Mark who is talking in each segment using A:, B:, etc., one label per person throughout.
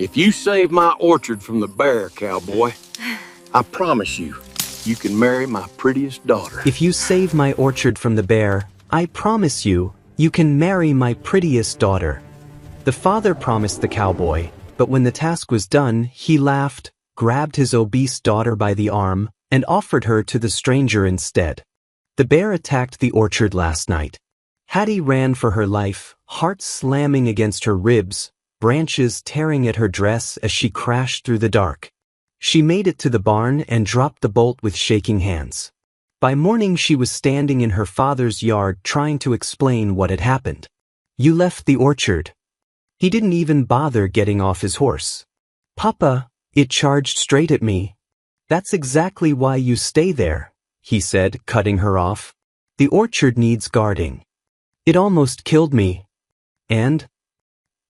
A: If you save my orchard from the bear, Cowboy, I promise you, you can marry my prettiest daughter.
B: If you save my orchard from the bear, I promise you, you can marry my prettiest daughter. The father promised the cowboy, but when the task was done, he laughed, grabbed his obese daughter by the arm, and offered her to the stranger instead. The bear attacked the orchard last night. Hattie ran for her life, heart slamming against her ribs, branches tearing at her dress as she crashed through the dark. She made it to the barn and dropped the bolt with shaking hands. By morning she was standing in her father's yard trying to explain what had happened. "You left the orchard." He didn't even bother getting off his horse. "Papa, it charged straight at me." "That's exactly why you stay there," he said, cutting her off. "The orchard needs guarding. It almost killed me." And?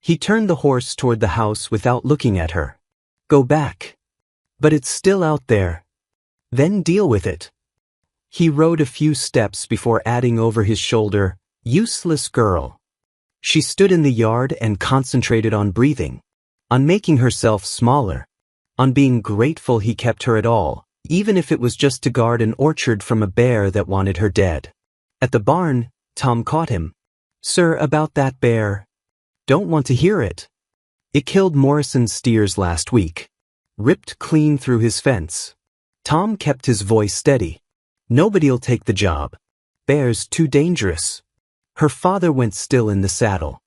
B: He turned the horse toward the house without looking at her. "Go back." "But it's still out there." "Then deal with it." He rode a few steps before adding over his shoulder, "Useless girl." She stood in the yard and concentrated on breathing, on making herself smaller, on being grateful he kept her at all, even if it was just to guard an orchard from a bear that wanted her dead. At the barn, Tom caught him. "Sir, about that bear." "Don't want to hear it." "It killed Morrison's steers last week. Ripped clean through his fence." Tom kept his voice steady. "Nobody'll take the job. Bear's too dangerous." Her father went still in the saddle.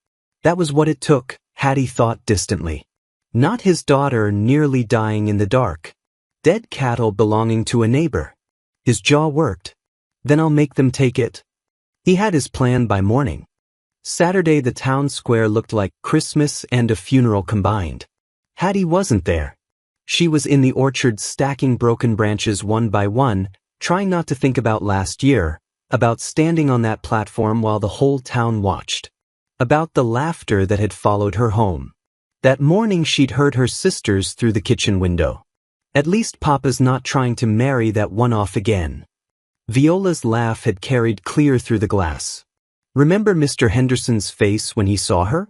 B: That was what it took, Hattie thought distantly. Not his daughter nearly dying in the dark. Dead cattle belonging to a neighbor. His jaw worked. "Then I'll make them take it." He had his plan by morning. Saturday the town square looked like Christmas and a funeral combined. Hattie wasn't there. She was in the orchard stacking broken branches one by one, trying not to think about last year, about standing on that platform while the whole town watched, about the laughter that had followed her home. That morning she'd heard her sisters through the kitchen window. "At least Papa's not trying to marry that one off again." Viola's laugh had carried clear through the glass. Remember Mr. Henderson's face when he saw her?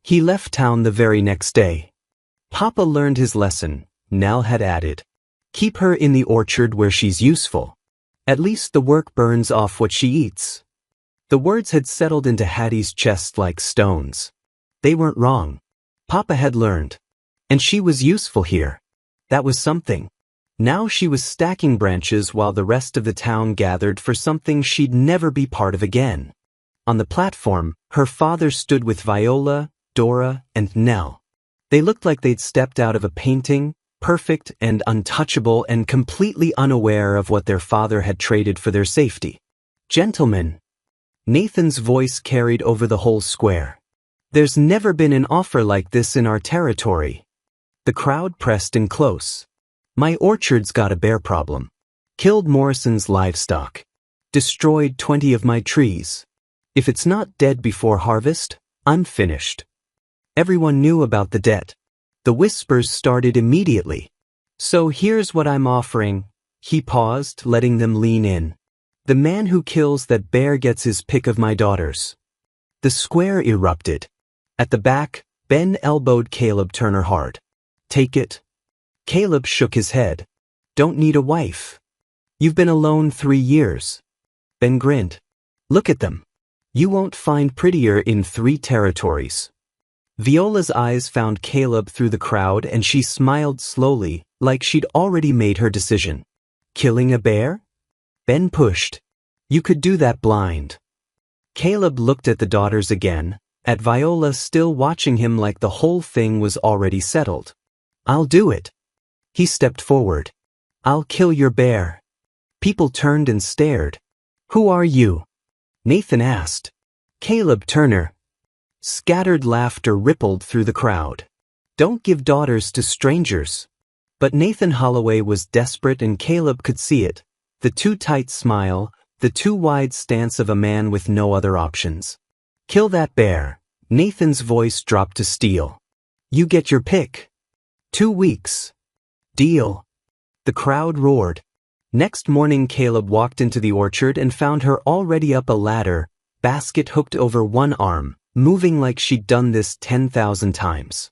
B: He left town the very next day. Papa learned his lesson, Nell had added. Keep her in the orchard where she's useful. At least the work burns off what she eats. The words had settled into Hattie's chest like stones. They weren't wrong. Papa had learned. And she was useful here. That was something. Now she was stacking branches while the rest of the town gathered for something she'd never be part of again. On the platform, her father stood with Viola, Dora, and Nell. They looked like they'd stepped out of a painting, perfect and untouchable and completely unaware of what their father had traded for their safety. "Gentlemen." Nathan's voice carried over the whole square. "There's never been an offer like this in our territory." The crowd pressed in close. "My orchard's got a bear problem. Killed Morrison's livestock. Destroyed 20 of my trees. If it's not dead before harvest, I'm finished." Everyone knew about the debt. The whispers started immediately. "So here's what I'm offering." He paused, letting them lean in. "The man who kills that bear gets his pick of my daughters." The square erupted. At the back, Ben elbowed Caleb Turner hard. "Take it." Caleb shook his head. "Don't need a wife. You've been alone 3 years." Ben grinned. "Look at them. You won't find prettier in 3 territories." Viola's eyes found Caleb through the crowd and she smiled slowly, like she'd already made her decision. "Killing a bear?" Ben pushed. "You could do that blind." Caleb looked at the daughters again, at Viola still watching him like the whole thing was already settled. "I'll do it." He stepped forward. "I'll kill your bear." People turned and stared. "Who are you?" Nathan asked. "Caleb Turner." Scattered laughter rippled through the crowd. "Don't give daughters to strangers." But Nathan Holloway was desperate and Caleb could see it. The too tight smile, the too wide stance of a man with no other options. "Kill that bear." Nathan's voice dropped to steel. "You get your pick. 2 weeks. Deal." The crowd roared. Next morning Caleb walked into the orchard and found her already up a ladder, basket hooked over one arm, moving like she'd done this 10,000 times.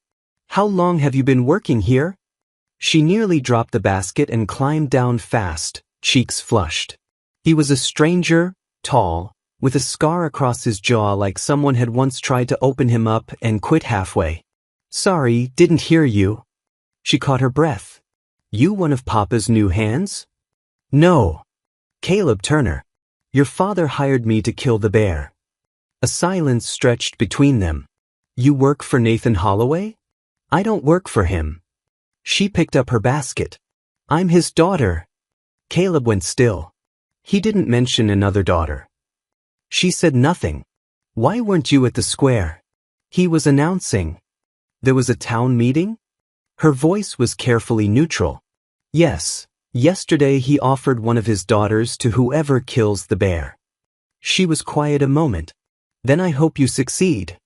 B: How long have you been working here? She nearly dropped the basket and climbed down fast, cheeks flushed. He was a stranger, tall, with a scar across his jaw like someone had once tried to open him up and quit halfway. Sorry, didn't hear you. She caught her breath. You one of Papa's new hands? No. Caleb Turner. Your father hired me to kill the bear. A silence stretched between them. You work for Nathan Holloway? I don't work for him. She picked up her basket. I'm his daughter. Caleb went still. He didn't mention another daughter. She said nothing. Why weren't you at the square? He was announcing. There was a town meeting? Her voice was carefully neutral. Yes, yesterday he offered one of his daughters to whoever kills the bear. She was quiet a moment. Then I hope you succeed.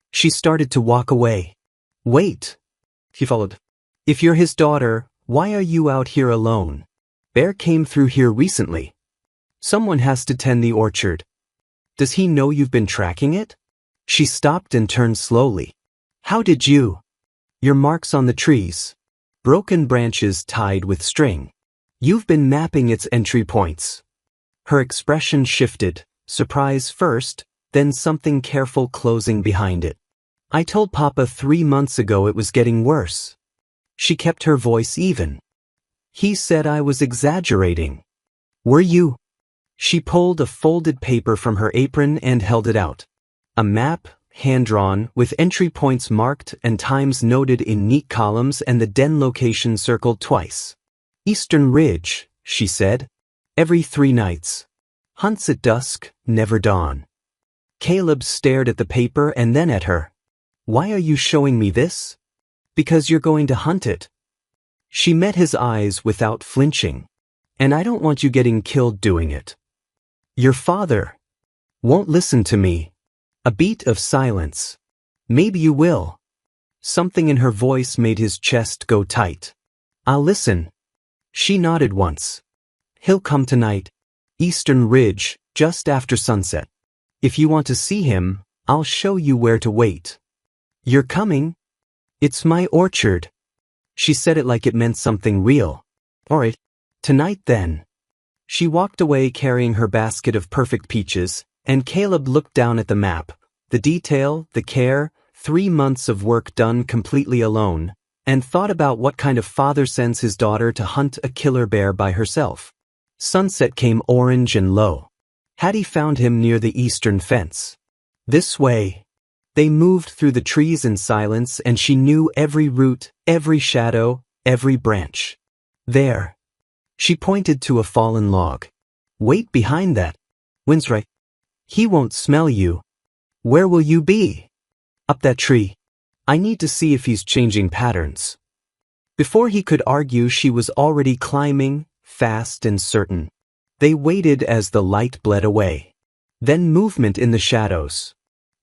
B: She started to walk away. Wait. He followed. If you're his daughter, why are you out here alone? Bear came through here recently. Someone has to tend the orchard. Does he know you've been tracking it? She stopped and turned slowly. How did you? Your marks on the trees. Broken branches tied with string. You've been mapping its entry points. Her expression shifted, surprise first, then something careful closing behind it. I told Papa 3 months ago it was getting worse. She kept her voice even. He said I was exaggerating. Were you? She pulled a folded paper from her apron and held it out. A map, hand-drawn, with entry points marked and times noted in neat columns and the den location circled twice. Eastern Ridge, she said. Every 3 nights. Hunts at dusk, never dawn. Caleb stared at the paper and then at her. Why are you showing me this? Because you're going to hunt it. She met his eyes without flinching. And I don't want you getting killed doing it. Your father won't listen to me. A beat of silence. Maybe you will. Something in her voice made his chest go tight. I'll listen. She nodded once. He'll come tonight. Eastern Ridge, just after sunset. If you want to see him, I'll show you where to wait. You're coming? It's my orchard. She said it like it meant something real. All right. Tonight then. She walked away carrying her basket of perfect peaches, and Caleb looked down at the map, the detail, the care, 3 months of work done completely alone, and thought about what kind of father sends his daughter to hunt a killer bear by herself. Sunset came orange and low. Hattie found him near the eastern fence. This way. They moved through the trees in silence, and she knew every root, every shadow, every branch. There. She pointed to a fallen log. Wait behind that. Wind's right. He won't smell you. Where will you be? Up that tree. I need to see if he's changing patterns. Before he could argue, she was already climbing, fast and certain. They waited as the light bled away. Then movement in the shadows.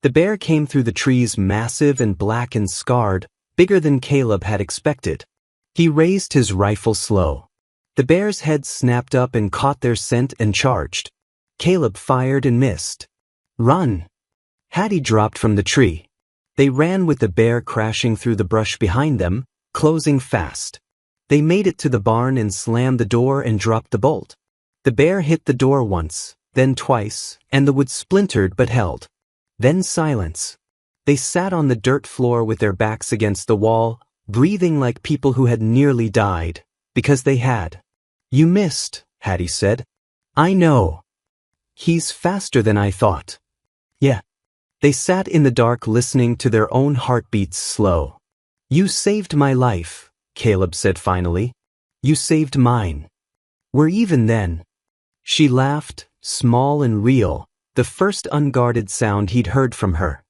B: The bear came through the trees massive and black and scarred, bigger than Caleb had expected. He raised his rifle slow. The bear's head snapped up and caught their scent and charged. Caleb fired and missed. Run! Hattie dropped from the tree. They ran with the bear crashing through the brush behind them, closing fast. They made it to the barn and slammed the door and dropped the bolt. The bear hit the door once, then twice, and the wood splintered but held. Then silence. They sat on the dirt floor with their backs against the wall, breathing like people who had nearly died, because they had. You missed, Hattie said. I know. He's faster than I thought. Yeah. They sat in the dark listening to their own heartbeats slow. You saved my life, Caleb said finally. You saved mine. We're even then. She laughed, small and real, the first unguarded sound he'd heard from her.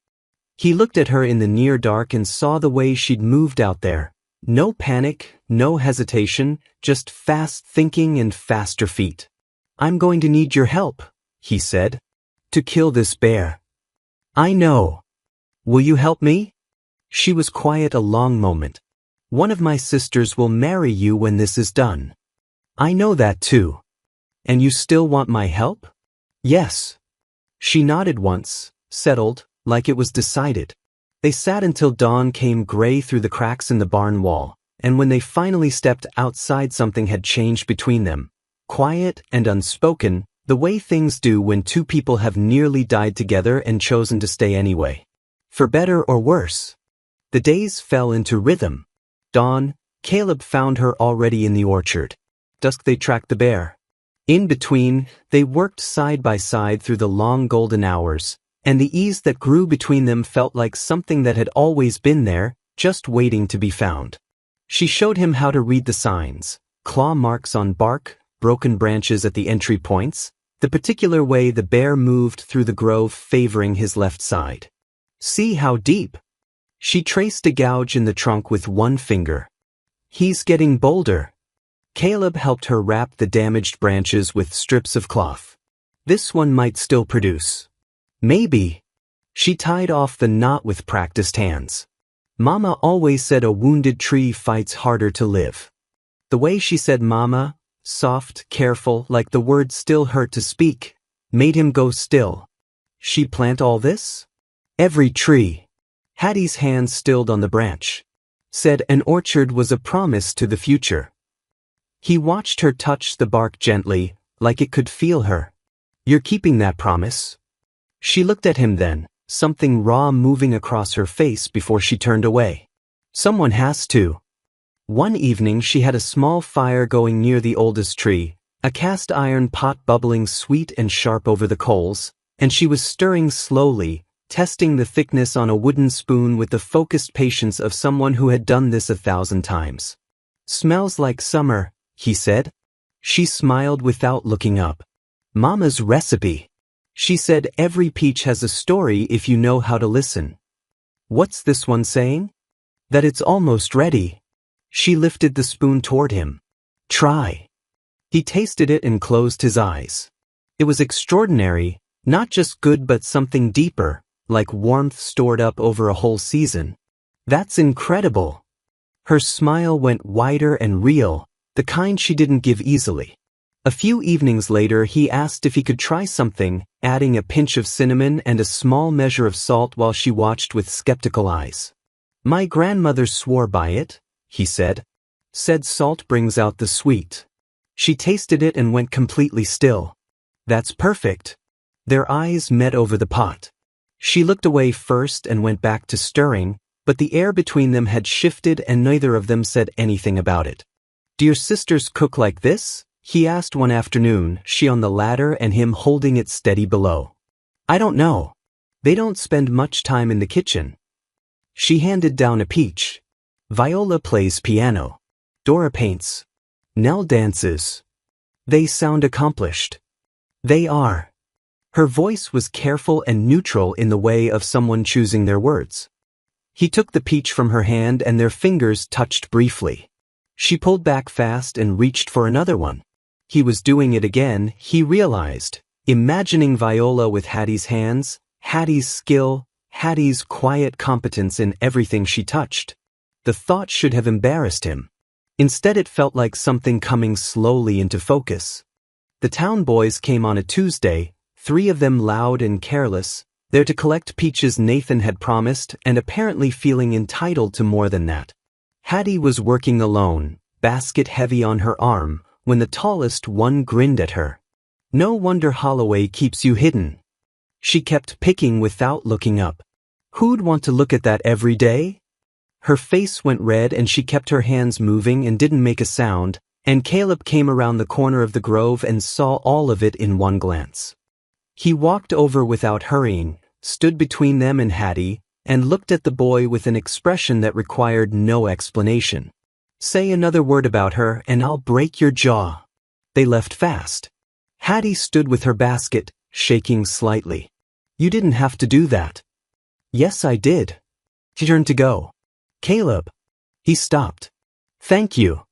B: He looked at her in the near dark and saw the way she'd moved out there. No panic, no hesitation, just fast thinking and faster feet. I'm going to need your help, he said, to kill this bear. I know. Will you help me? She was quiet a long moment. One of my sisters will marry you when this is done. I know that too. And you still want my help? Yes. She nodded once, settled, like it was decided. They sat until dawn came gray through the cracks in the barn wall, and when they finally stepped outside something had changed between them. Quiet and unspoken, the way things do when two people have nearly died together and chosen to stay anyway. For better or worse. The days fell into rhythm. Dawn, Caleb found her already in the orchard. Dusk they tracked the bear. In between, they worked side by side through the long golden hours, and the ease that grew between them felt like something that had always been there, just waiting to be found. She showed him how to read the signs, claw marks on bark, broken branches at the entry points, the particular way the bear moved through the grove favoring his left side. See how deep? She traced a gouge in the trunk with one finger. He's getting bolder. Caleb helped her wrap the damaged branches with strips of cloth. This one might still produce. Maybe. She tied off the knot with practiced hands. Mama always said a wounded tree fights harder to live. The way she said mama, soft, careful, like the words still hurt to speak, made him go still. She plant all this? Every tree. Hattie's hand stilled on the branch. Said an orchard was a promise to the future. He watched her touch the bark gently, like it could feel her. You're keeping that promise? She looked at him then, something raw moving across her face before she turned away. Someone has to. One evening she had a small fire going near the oldest tree, a cast iron pot bubbling sweet and sharp over the coals, and she was stirring slowly, testing the thickness on a wooden spoon with the focused patience of someone who had done this 1,000 times. Smells like summer, he said. She smiled without looking up. Mama's recipe. She said every peach has a story if you know how to listen. What's this one saying? That it's almost ready. She lifted the spoon toward him. Try. He tasted it and closed his eyes. It was extraordinary, not just good but something deeper, like warmth stored up over a whole season. That's incredible. Her smile went wider and real, the kind she didn't give easily. A few evenings later he asked if he could try something, adding a pinch of cinnamon and a small measure of salt while she watched with skeptical eyes. My grandmother swore by it, he said. Said salt brings out the sweet. She tasted it and went completely still. That's perfect. Their eyes met over the pot. She looked away first and went back to stirring, but the air between them had shifted and neither of them said anything about it. Do your sisters cook like this? He asked one afternoon, she on the ladder and him holding it steady below. I don't know. They don't spend much time in the kitchen. She handed down a peach. Viola plays piano. Dora paints. Nell dances. They sound accomplished. They are. Her voice was careful and neutral in the way of someone choosing their words. He took the peach from her hand and their fingers touched briefly. She pulled back fast and reached for another one. He was doing it again, he realized, imagining Viola with Hattie's hands, Hattie's skill, Hattie's quiet competence in everything she touched. The thought should have embarrassed him. Instead it felt like something coming slowly into focus. The town boys came on a Tuesday, 3 of them loud and careless, there to collect peaches Nathan had promised and apparently feeling entitled to more than that. Hattie was working alone, basket heavy on her arm, when the tallest one grinned at her. No wonder Holloway keeps you hidden. She kept picking without looking up. Who'd want to look at that every day? Her face went red and she kept her hands moving and didn't make a sound, and Caleb came around the corner of the grove and saw all of it in one glance. He walked over without hurrying, stood between them and Hattie, and looked at the boy with an expression that required no explanation. Say another word about her and I'll break your jaw. They left fast. Hattie stood with her basket, shaking slightly. You didn't have to do that. Yes, I did. He turned to go. Caleb. He stopped. Thank you.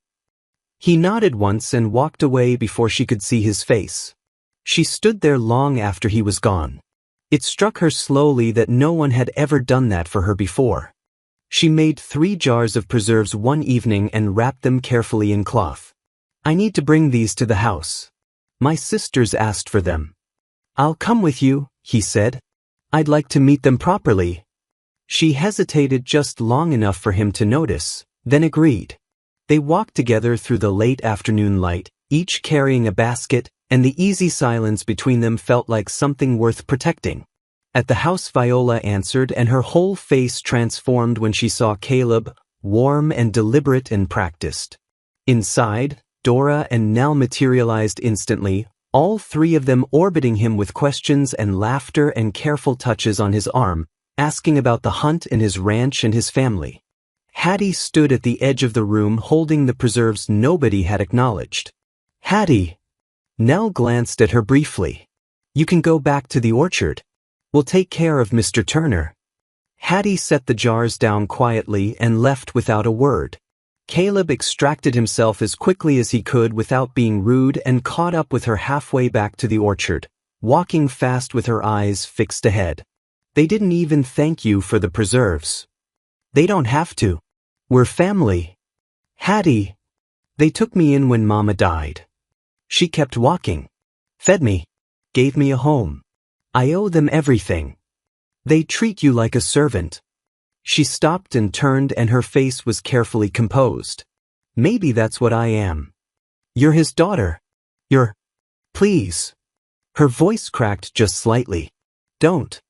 B: He nodded once and walked away before she could see his face. She stood there long after he was gone. It struck her slowly that no one had ever done that for her before. She made 3 jars of preserves one evening and wrapped them carefully in cloth. I need to bring these to the house. My sisters asked for them. I'll come with you, he said. I'd like to meet them properly. She hesitated just long enough for him to notice, then agreed. They walked together through the late afternoon light, each carrying a basket, and the easy silence between them felt like something worth protecting. At the house, Viola answered, and her whole face transformed when she saw Caleb, warm and deliberate and practiced. Inside, Dora and Nell materialized instantly, all three of them orbiting him with questions and laughter and careful touches on his arm, asking about the hunt and his ranch and his family. Hattie stood at the edge of the room holding the preserves nobody had acknowledged. "Hattie!" Nell glanced at her briefly. "You can go back to the orchard. We'll take care of Mr. Turner." Hattie set the jars down quietly and left without a word. Caleb extracted himself as quickly as he could without being rude and caught up with her halfway back to the orchard, walking fast with her eyes fixed ahead. "They didn't even thank you for the preserves." "They don't have to. We're family." "Hattie, they took me in when Mama died." She kept walking. "Fed me. Gave me a home. I owe them everything. They treat you like a servant." She stopped and turned, and her face was carefully composed. "Maybe that's what I am. You're his daughter. You're... Please." Her voice cracked just slightly. "Don't."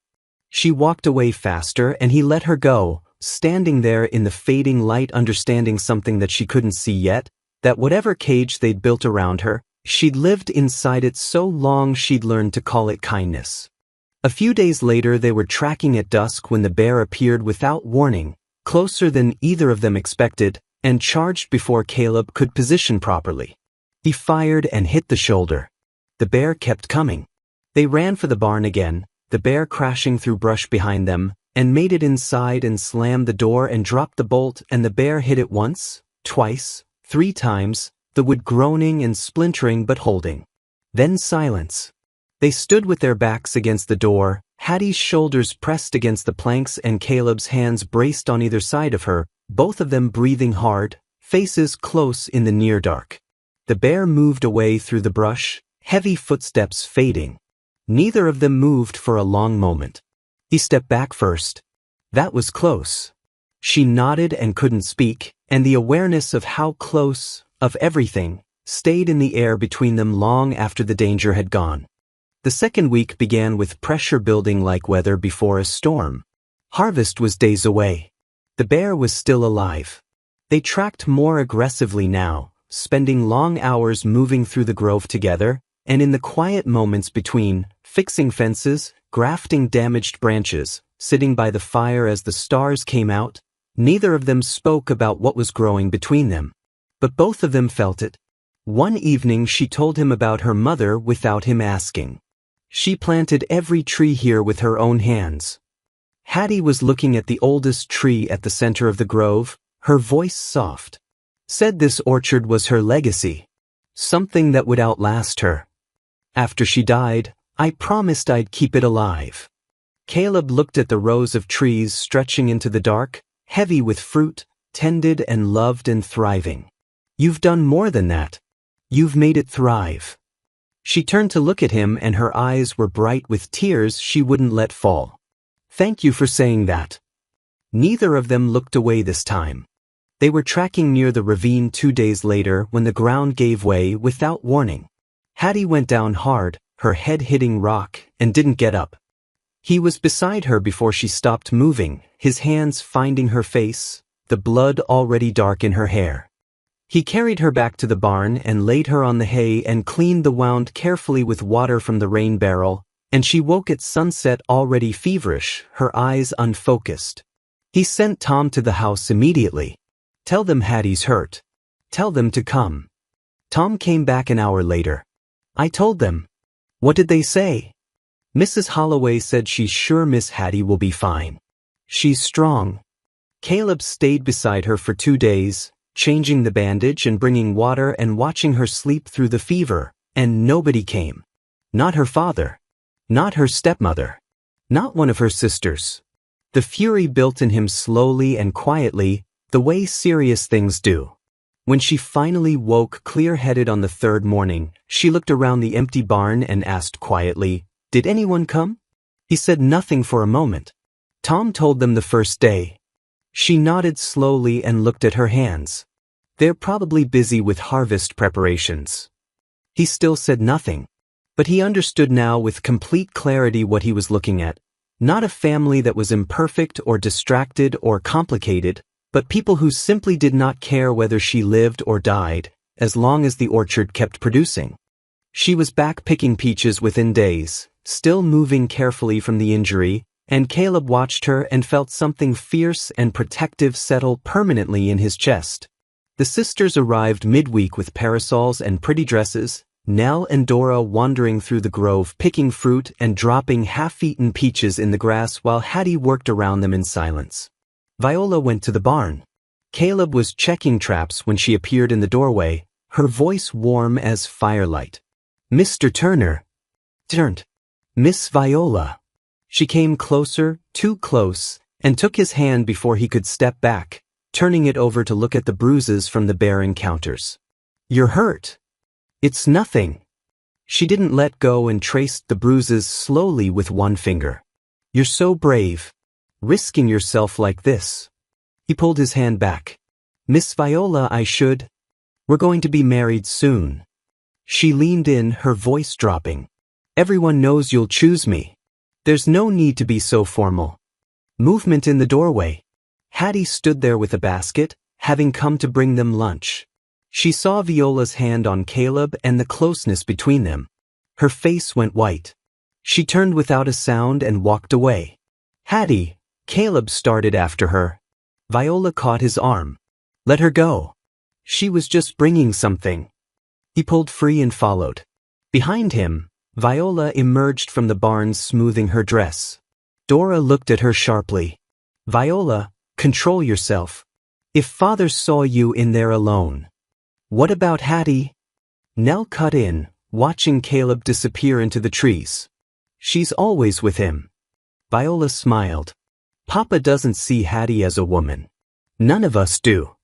B: She walked away faster, and he let her go, standing there in the fading light, understanding something that she couldn't see yet, that whatever cage they'd built around her, she'd lived inside it so long she'd learned to call it kindness. A few days later they were tracking at dusk when the bear appeared without warning, closer than either of them expected, and charged before Caleb could position properly. He fired and hit the shoulder. The bear kept coming. They ran for the barn again, the bear crashing through brush behind them, and made it inside and slammed the door and dropped the bolt, and the bear hit it once, twice, 3 times, the wood groaning and splintering but holding. Then silence. They stood with their backs against the door, Hattie's shoulders pressed against the planks and Caleb's hands braced on either side of her, both of them breathing hard, faces close in the near dark. The bear moved away through the brush, heavy footsteps fading. Neither of them moved for a long moment. He stepped back first. That was close. She nodded and couldn't speak, and the awareness of how close, of everything, stayed in the air between them long after the danger had gone. The second week began with pressure building like weather before a storm. Harvest was days away. The bear was still alive. They tracked more aggressively now, spending long hours moving through the grove together, and in the quiet moments between, fixing fences, grafting damaged branches, sitting by the fire as the stars came out, neither of them spoke about what was growing between them. But both of them felt it. One evening she told him about her mother without him asking. She planted every tree here with her own hands. Hattie was looking at the oldest tree at the center of the grove, her voice soft. Said this orchard was her legacy. Something that would outlast her. After she died, I promised I'd keep it alive. Caleb looked at the rows of trees stretching into the dark, heavy with fruit, tended and loved and thriving. You've done more than that. You've made it thrive. She turned to look at him and her eyes were bright with tears she wouldn't let fall. Thank you for saying that. Neither of them looked away this time. They were tracking near the ravine 2 days later when the ground gave way without warning. Hattie went down hard, her head hitting rock, and didn't get up. He was beside her before she stopped moving, his hands finding her face, the blood already dark in her hair. He carried her back to the barn and laid her on the hay and cleaned the wound carefully with water from the rain barrel, and she woke at sunset already feverish, her eyes unfocused. He sent Tom to the house immediately. Tell them Hattie's hurt. Tell them to come. Tom came back an hour later. I told them. What did they say? Mrs. Holloway said she's sure Miss Hattie will be fine. She's strong. Caleb stayed beside her for 2 days, changing the bandage and bringing water and watching her sleep through the fever, and nobody came. Not her father. Not her stepmother. Not one of her sisters. The fury built in him slowly and quietly, the way serious things do. When she finally woke clear-headed on the 3rd morning, she looked around the empty barn and asked quietly, Did anyone come? He said nothing for a moment. Tom told them the first day. She nodded slowly and looked at her hands. They're probably busy with harvest preparations. He still said nothing. But he understood now with complete clarity what he was looking at. Not a family that was imperfect or distracted or complicated, but people who simply did not care whether she lived or died, as long as the orchard kept producing. She was back picking peaches within days, still moving carefully from the injury, and Caleb watched her and felt something fierce and protective settle permanently in his chest. The sisters arrived midweek with parasols and pretty dresses, Nell and Dora wandering through the grove picking fruit and dropping half-eaten peaches in the grass while Hattie worked around them in silence. Viola went to the barn. Caleb was checking traps when she appeared in the doorway, her voice warm as firelight. Mr. Turner. Turned. Miss Viola. She came closer, too close, and took his hand before he could step back, turning it over to look at the bruises from the bear encounters. You're hurt. It's nothing. She didn't let go and traced the bruises slowly with one finger. You're so brave. Risking yourself like this. He pulled his hand back. Miss Viola, We're going to be married soon. She leaned in, her voice dropping. Everyone knows you'll choose me. There's no need to be so formal. Movement in the doorway. Hattie stood there with a basket, having come to bring them lunch. She saw Viola's hand on Caleb and the closeness between them. Her face went white. She turned without a sound and walked away. Hattie, Caleb started after her. Viola caught his arm. Let her go. She was just bringing something. He pulled free and followed. Behind him, Viola emerged from the barn smoothing her dress. Dora looked at her sharply. Viola, control yourself. If Father saw you in there alone. What about Hattie? Nell cut in, watching Caleb disappear into the trees. She's always with him. Viola smiled. Papa doesn't see Hattie as a woman. None of us do.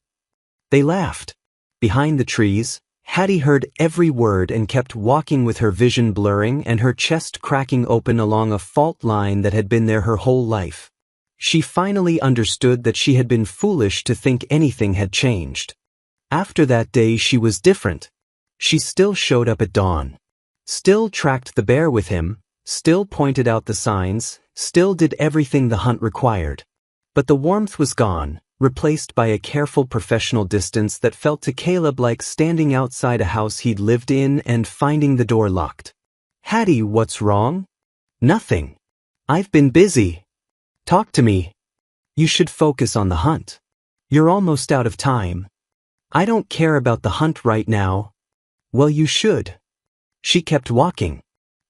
B: They laughed. Behind the trees, Hattie heard every word and kept walking with her vision blurring and her chest cracking open along a fault line that had been there her whole life. She finally understood that she had been foolish to think anything had changed. After that day she was different. She still showed up at dawn. Still tracked the bear with him, still pointed out the signs, still did everything the hunt required. But the warmth was gone, replaced by a careful professional distance that felt to Caleb like standing outside a house he'd lived in and finding the door locked. Hattie, what's wrong? Nothing. I've been busy. Talk to me. You should focus on the hunt. You're almost out of time. I don't care about the hunt right now. Well, you should. She kept walking.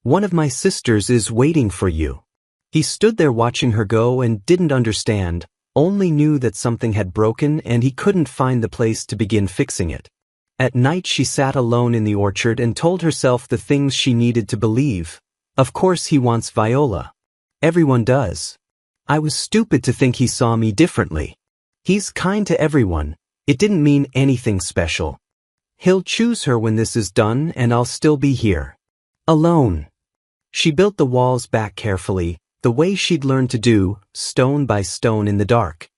B: One of my sisters is waiting for you. He stood there watching her go and didn't understand, only knew that something had broken and he couldn't find the place to begin fixing it. At night she sat alone in the orchard and told herself the things she needed to believe. Of course he wants Viola. Everyone does. I was stupid to think he saw me differently. He's kind to everyone. It didn't mean anything special. He'll choose her when this is done and I'll still be here. Alone. She built the walls back carefully, the way she'd learned to do, stone by stone in the dark.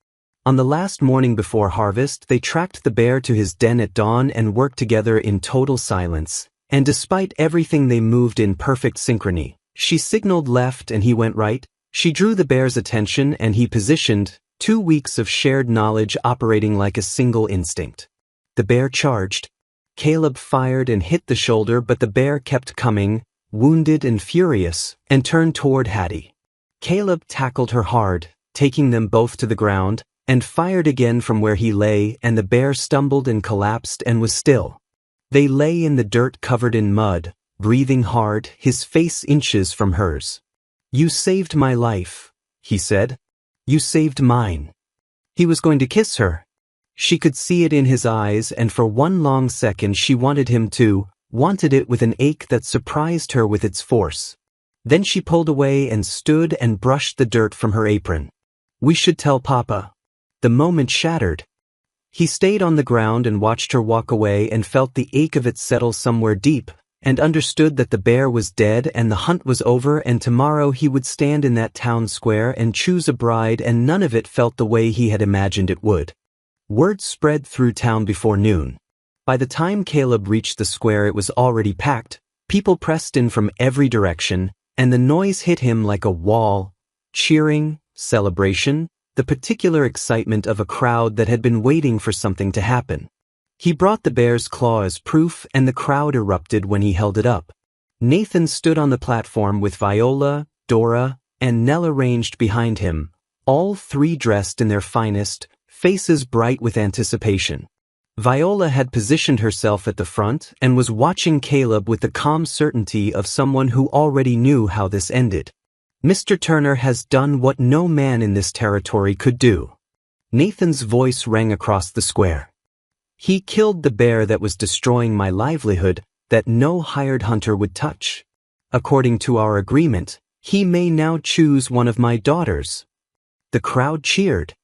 B: On the last morning before harvest, they tracked the bear to his den at dawn and worked together in total silence, and despite everything they moved in perfect synchrony. She signaled left and he went right. She drew the bear's attention and he positioned, 2 weeks of shared knowledge operating like a single instinct. The bear charged. Caleb fired and hit the shoulder, but the bear kept coming, wounded and furious, and turned toward Hattie. Caleb tackled her hard, taking them both to the ground, and fired again from where he lay, and the bear stumbled and collapsed and was still. They lay in the dirt covered in mud, breathing hard, his face inches from hers. You saved my life, he said. You saved mine. He was going to kiss her. She could see it in his eyes, and for one long second she wanted him to, wanted it with an ache that surprised her with its force. Then she pulled away and stood and brushed the dirt from her apron. We should tell Papa. The moment shattered. He stayed on the ground and watched her walk away and felt the ache of it settle somewhere deep, and understood that the bear was dead and the hunt was over, and tomorrow he would stand in that town square and choose a bride, and none of it felt the way he had imagined it would. Word spread through town before noon. By the time Caleb reached the square, it was already packed. People pressed in from every direction, and the noise hit him like a wall. Cheering, celebration, the particular excitement of a crowd that had been waiting for something to happen. He brought the bear's claw as proof, and the crowd erupted when he held it up. Nathan stood on the platform with Viola, Dora, and Nell arranged behind him, all three dressed in their finest, faces bright with anticipation. Viola had positioned herself at the front and was watching Caleb with the calm certainty of someone who already knew how this ended. Mr. Turner has done what no man in this territory could do. Nathan's voice rang across the square. He killed the bear that was destroying my livelihood, that no hired hunter would touch. According to our agreement, he may now choose one of my daughters. The crowd cheered.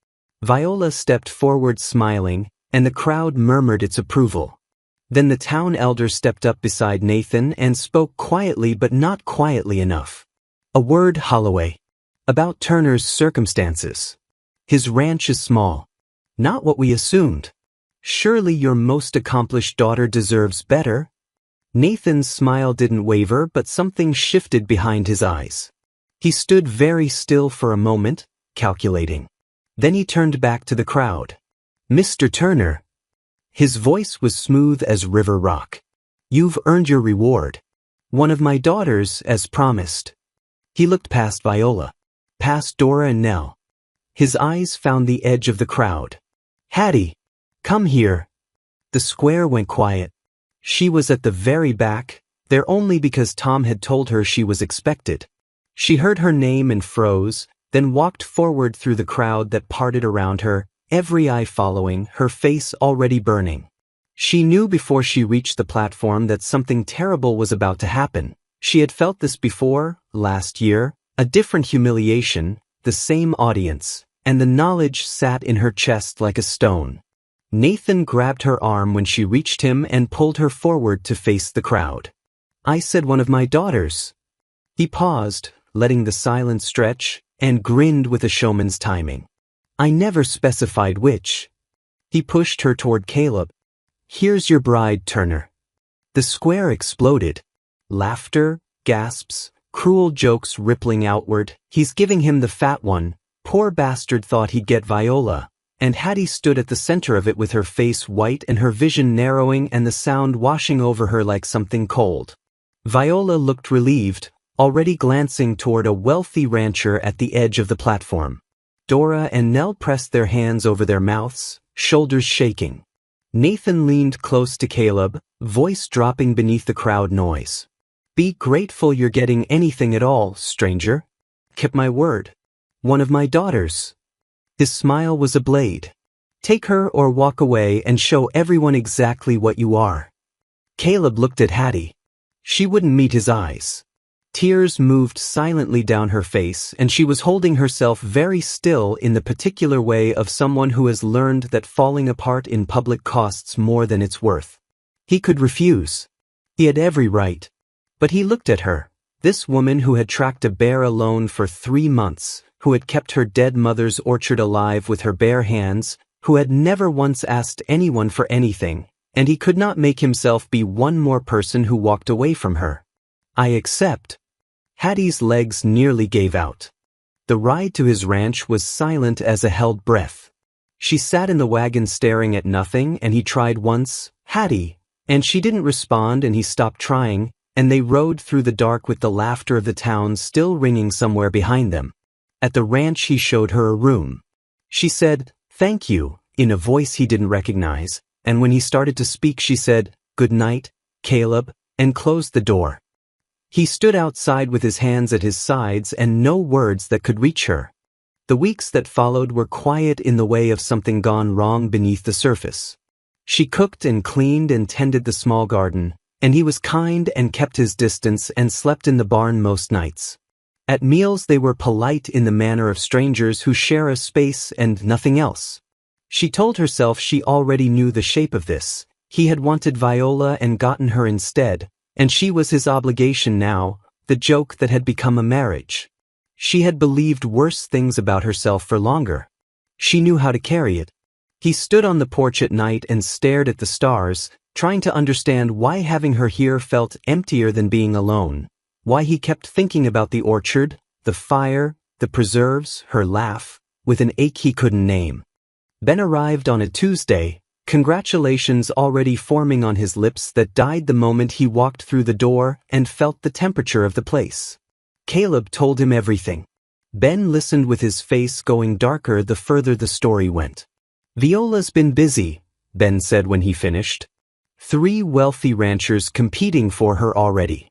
B: Viola stepped forward smiling, and the crowd murmured its approval. Then the town elder stepped up beside Nathan and spoke quietly, but not quietly enough. A word, Holloway. About Turner's circumstances. His ranch is small. Not what we assumed. Surely your most accomplished daughter deserves better. Nathan's smile didn't waver, but something shifted behind his eyes. He stood very still for a moment, calculating. Then he turned back to the crowd. Mr. Turner. His voice was smooth as river rock. You've earned your reward. One of my daughters, as promised. He looked past Viola, past Dora and Nell. His eyes found the edge of the crowd. Hattie, come here. The square went quiet. She was at the very back, there only because Tom had told her she was expected. She heard her name and froze, then walked forward through the crowd that parted around her, every eye following, her face already burning. She knew before she reached the platform that something terrible was about to happen. She had felt this before, last year, a different humiliation, the same audience, and the knowledge sat in her chest like a stone. Nathan grabbed her arm when she reached him and pulled her forward to face the crowd. I said one of my daughters. He paused, letting the silence stretch, and grinned with a showman's timing. I never specified which. He pushed her toward Caleb. Here's your bride, Turner. The square exploded. Laughter, gasps, cruel jokes rippling outward. He's giving him the fat one. Poor bastard thought he'd get Viola. And Hattie stood at the center of it with her face white and her vision narrowing and the sound washing over her like something cold. Viola looked relieved, already glancing toward a wealthy rancher at the edge of the platform. Dora and Nell pressed their hands over their mouths, shoulders shaking. Nathan leaned close to Caleb, voice dropping beneath the crowd noise. Be grateful you're getting anything at all, stranger. Kept my word. One of my daughters. His smile was a blade. Take her or walk away and show everyone exactly what you are. Caleb looked at Hattie. She wouldn't meet his eyes. Tears moved silently down her face, and she was holding herself very still in the particular way of someone who has learned that falling apart in public costs more than it's worth. He could refuse. He had every right. But he looked at her, this woman who had tracked a bear alone for 3 months, who had kept her dead mother's orchard alive with her bare hands, who had never once asked anyone for anything, and he could not make himself be one more person who walked away from her. I accept. Hattie's legs nearly gave out. The ride to his ranch was silent as a held breath. She sat in the wagon staring at nothing, and he tried once, Hattie, and she didn't respond, and he stopped trying, and they rode through the dark with the laughter of the town still ringing somewhere behind them. At the ranch he showed her a room. She said, thank you, in a voice he didn't recognize, and when he started to speak she said, good night, Caleb, and closed the door. He stood outside with his hands at his sides and no words that could reach her. The weeks that followed were quiet in the way of something gone wrong beneath the surface. She cooked and cleaned and tended the small garden, and he was kind and kept his distance and slept in the barn most nights. At meals they were polite in the manner of strangers who share a space and nothing else. She told herself she already knew the shape of this. He had wanted Viola and gotten her instead, And she was his obligation now, the joke that had become a marriage. She had believed worse things about herself for longer. She knew how to carry it. He stood on the porch at night and stared at the stars, trying to understand why having her here felt emptier than being alone, why he kept thinking about the orchard, the fire, the preserves, her laugh, with an ache he couldn't name. Ben arrived on a Tuesday, congratulations already forming on his lips that died the moment he walked through the door and felt the temperature of the place. Caleb told him everything. Ben listened with his face going darker the further the story went. Viola's been busy, Ben said when he finished. 3 wealthy ranchers competing for her already.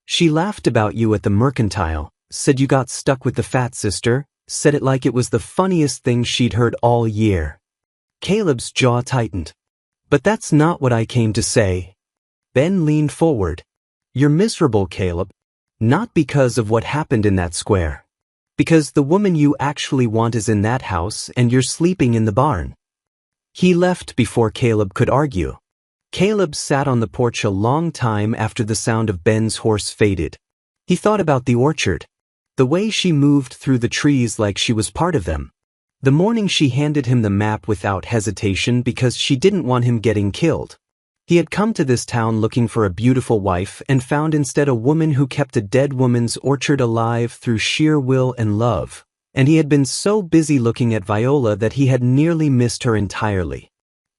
B: She laughed about you at the mercantile, said you got stuck with the fat sister, said it like it was the funniest thing she'd heard all year. Caleb's jaw tightened. But that's not what I came to say. Ben leaned forward. You're miserable, Caleb. Not because of what happened in that square. Because the woman you actually want is in that house and you're sleeping in the barn. He left before Caleb could argue. Caleb sat on the porch a long time after the sound of Ben's horse faded. He thought about the orchard. The way she moved through the trees like she was part of them. The morning she handed him the map without hesitation because she didn't want him getting killed. He had come to this town looking for a beautiful wife and found instead a woman who kept a dead woman's orchard alive through sheer will and love. And he had been so busy looking at Viola that he had nearly missed her entirely.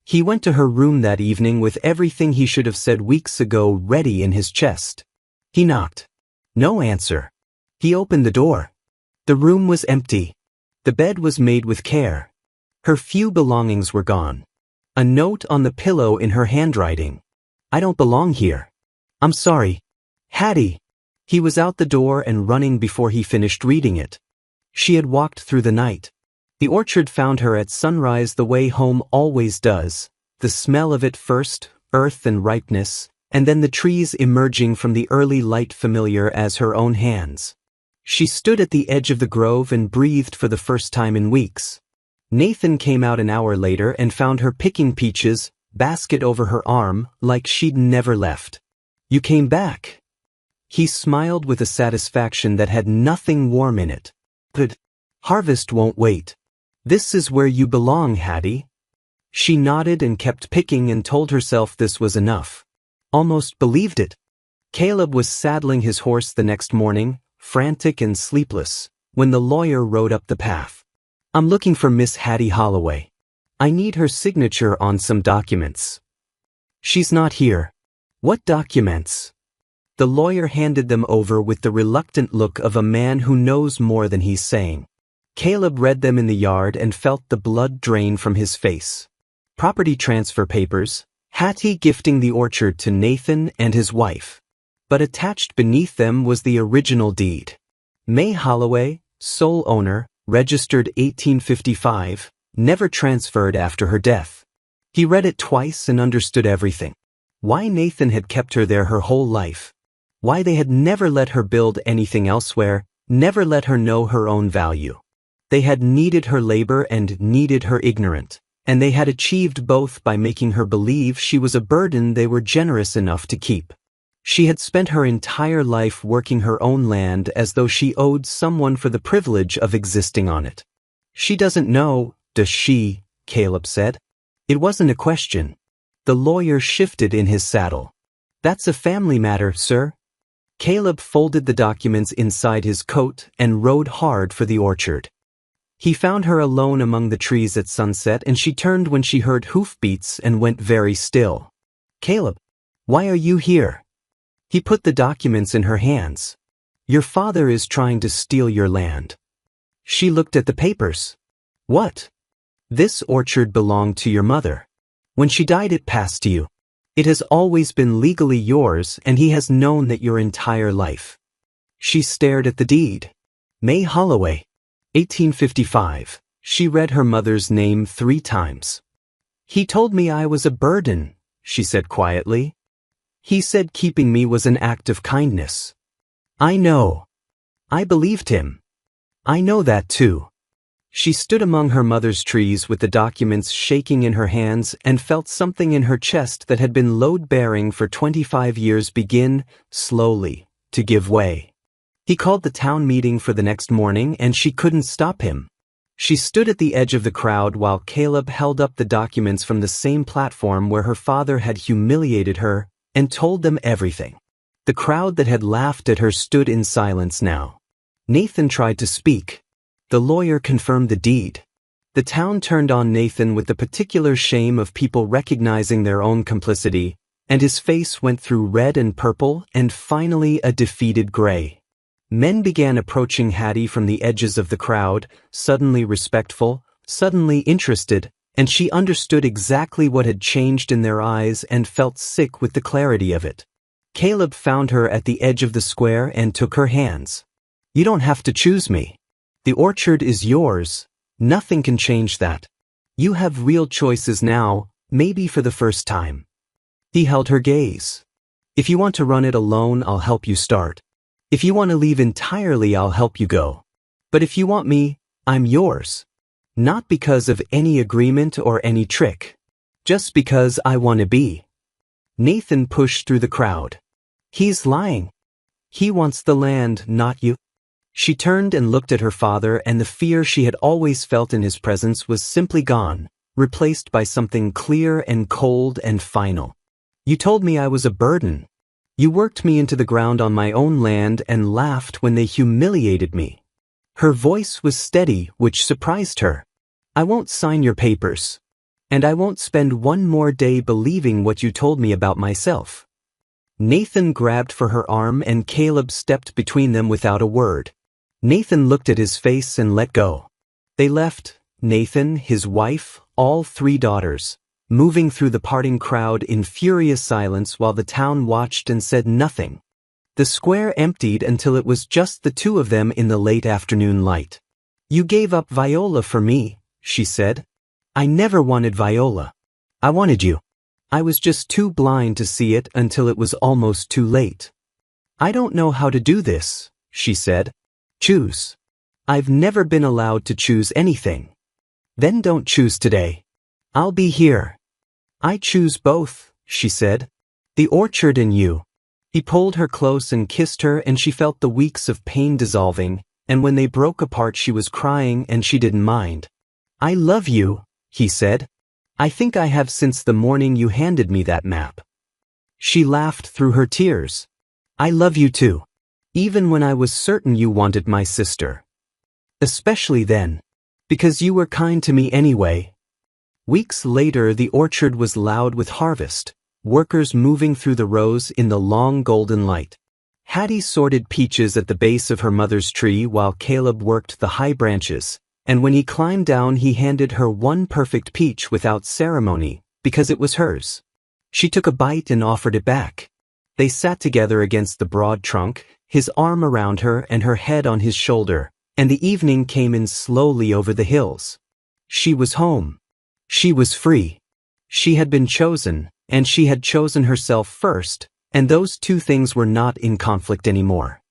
B: He went to her room that evening with everything he should have said weeks ago ready in his chest. He knocked. No answer. He opened the door. The room was empty. The bed was made with care. Her few belongings were gone. A note on the pillow in her handwriting. I don't belong here. I'm sorry. Hattie. He was out the door and running before he finished reading it. She had walked through the night. The orchard found her at sunrise the way home always does, the smell of it first, earth and ripeness, and then the trees emerging from the early light familiar as her own hands. She stood at the edge of the grove and breathed for the first time in weeks. Nathan came out an hour later and found her picking peaches, basket over her arm, like she'd never left. You came back. He smiled with a satisfaction that had nothing warm in it. Good. Harvest won't wait. This is where you belong, Hattie. She nodded and kept picking and told herself this was enough. Almost believed it. Caleb was saddling his horse the next morning, frantic and sleepless, when the lawyer rode up the path. I'm looking for Miss Hattie Holloway. I need her signature on some documents. She's not here. What documents? The lawyer handed them over with the reluctant look of a man who knows more than he's saying. Caleb read them in the yard and felt the blood drain from his face. Property transfer papers, Hattie gifting the orchard to Nathan and his wife. But attached beneath them was the original deed. May Holloway, sole owner, registered 1855, never transferred after her death. He read it twice and understood everything. Why Nathan had kept her there her whole life. Why they had never let her build anything elsewhere, never let her know her own value. They had needed her labor and needed her ignorant, and they had achieved both by making her believe she was a burden they were generous enough to keep. She had spent her entire life working her own land as though she owed someone for the privilege of existing on it. She doesn't know, does she? Caleb said. It wasn't a question. The lawyer shifted in his saddle. That's a family matter, sir. Caleb folded the documents inside his coat and rode hard for the orchard. He found her alone among the trees at sunset and she turned when she heard hoofbeats and went very still. Caleb, why are you here? He put the documents in her hands. Your father is trying to steal your land. She looked at the papers. What? This orchard belonged to your mother. When she died it passed to you. It has always been legally yours and he has known that your entire life. She stared at the deed. May Holloway, 1855. She read her mother's name 3 times. He told me I was a burden, she said quietly. He said keeping me was an act of kindness. I know. I believed him. I know that too. She stood among her mother's trees with the documents shaking in her hands and felt something in her chest that had been load-bearing for 25 years begin, slowly, to give way. He called the town meeting for the next morning and she couldn't stop him. She stood at the edge of the crowd while Caleb held up the documents from the same platform where her father had humiliated her and told them everything. The crowd that had laughed at her stood in silence now. Nathan tried to speak. The lawyer confirmed the deed. The town turned on Nathan with the particular shame of people recognizing their own complicity, and his face went through red and purple and finally a defeated gray. Men began approaching Hattie from the edges of the crowd, suddenly respectful, suddenly interested, and she understood exactly what had changed in their eyes and felt sick with the clarity of it. Caleb found her at the edge of the square and took her hands. "You don't have to choose me. The orchard is yours. Nothing can change that. You have real choices now, maybe for the first time." He held her gaze. "If you want to run it alone, I'll help you start. If you want to leave entirely, I'll help you go. But if you want me, I'm yours. Not because of any agreement or any trick. Just because I want to be." Nathan pushed through the crowd. "He's lying. He wants the land, not you." She turned and looked at her father, and the fear she had always felt in his presence was simply gone, replaced by something clear and cold and final. "You told me I was a burden. You worked me into the ground on my own land and laughed when they humiliated me." Her voice was steady, which surprised her. "I won't sign your papers. And I won't spend one more day believing what you told me about myself." Nathan grabbed for her arm and Caleb stepped between them without a word. Nathan looked at his face and let go. They left, Nathan, his wife, all 3 daughters, moving through the parting crowd in furious silence while the town watched and said nothing. The square emptied until it was just the 2 of them in the late afternoon light. "You gave up Viola for me," she said. "I never wanted Viola. I wanted you. I was just too blind to see it until it was almost too late." "I don't know how to do this," she said. "Choose. I've never been allowed to choose anything." "Then don't choose today. I'll be here." "I choose both," she said. "The orchard and you." He pulled her close and kissed her, and she felt the weeks of pain dissolving, and when they broke apart she was crying and she didn't mind. "I love you," he said. "I think I have since the morning you handed me that map." She laughed through her tears. "I love you too. Even when I was certain you wanted my sister. Especially then. Because you were kind to me anyway." Weeks later, the orchard was loud with harvest, workers moving through the rows in the long golden light. Hattie sorted peaches at the base of her mother's tree while Caleb worked the high branches, and when he climbed down he handed her one perfect peach without ceremony, because it was hers. She took a bite and offered it back. They sat together against the broad trunk, his arm around her and her head on his shoulder, and the evening came in slowly over the hills. She was home. She was free. She had been chosen, and she had chosen herself first, and those 2 things were not in conflict anymore.